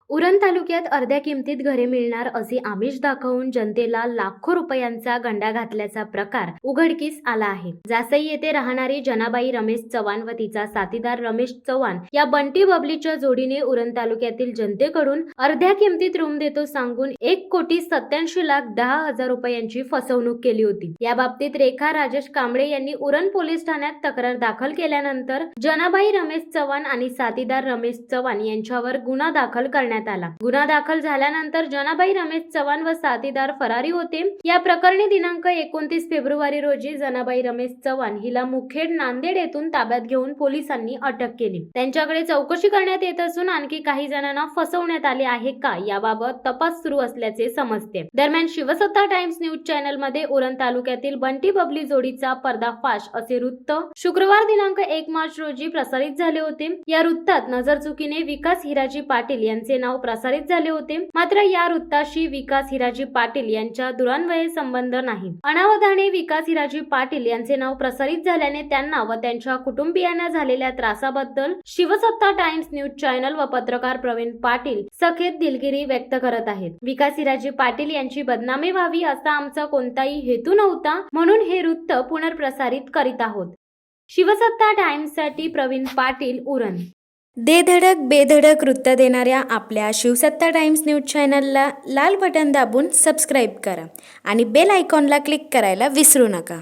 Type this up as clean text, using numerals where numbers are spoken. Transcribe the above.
उरण तालुक्यात अर्ध्या किमतीत घरे मिळणार असे आमिष दाखवून जनतेला लाखो रुपयांचा गंडा घातल्याचा प्रकार उघडकीस आला आहे। जासई येथे राहणारी जनाबाई रमेश चव्हाण व तिचा साथीदार रमेश चव्हाण या बंटी बबलीच्या जोडीने उरण तालुक्यातील जनतेकडून अर्ध्या किमतीत रूम देतो सांगून 1,87,10,000 रुपयांची फसवणूक केली होती। या बाबतीत रेखा राजेश कांबळे यांनी उरण पोलीस ठाण्यात तक्रार दाखल केल्यानंतर जनाबाई रमेश चव्हाण आणि साथीदार रमेश चव्हाण यांच्यावर गुन्हा दाखल करण्यात आला। गुन्हा दाखल झाल्यानंतर जनाबाई रमेश चव्हाण व साथीदार फरारी होते। या प्रकरणी दिनांक 29 फेब्रुवारी रोजी जनाबाई रमेश चव्हाण हिला मुखेड नांदेड येथून ताब्यात घेऊन पोलिसांनी अटक केली। त्यांच्याकडे चौकशी करण्यात येत असून आणखी काही जणांना फसवण्यात आले आहे का याबाबत तपास सुरू असल्याचे समजते। दरम्यान शिवसत्ता टाइम्स न्यूज चॅनल मध्ये उरण तालुक्यातील बंटी बबली जोडीचा पर्दाफाश असे वृत्त शुक्रवार दिनांक 1 मार्च रोजी प्रसारित झाले होते। या वृत्तात नजरचुकीने विकास हिराजी पाटील यांचे नाव प्रसारित झाले होते। मात्र या वृत्ताशी विकास हिराजी पाटील यांच्या दुरान्वये संबंध नाही। अनावधाने विकास हिराजी पाटील यांचे नाव प्रसारित झाल्याने त्यांना व त्यांच्या कुटुंबियांना झालेल्या त्रासाबद्दल शिवसत्ता टाइम्स न्यूज चॅनल व पत्रकार प्रवीण पाटील सखेत दिलगिरी व्यक्त करत आहेत। विकास हिराजी पाटील यांची बदनामी व्हावी असा आमचा कोणताही हेतू नव्हता, म्हणून हे वृत्त पुनर्प्रसारित करीत आहोत। शिवसत्ता टाइम्स साठी प्रवीण पाटील, उरण। दे धडक बेधडक वृत्त देणाऱ्या आपल्या शिवसत्ता टाइम्स न्यूज चॅनलला लाल बटन दाबून सबस्क्राईब करा आणि बेल आयकॉनला क्लिक करायला विसरू नका।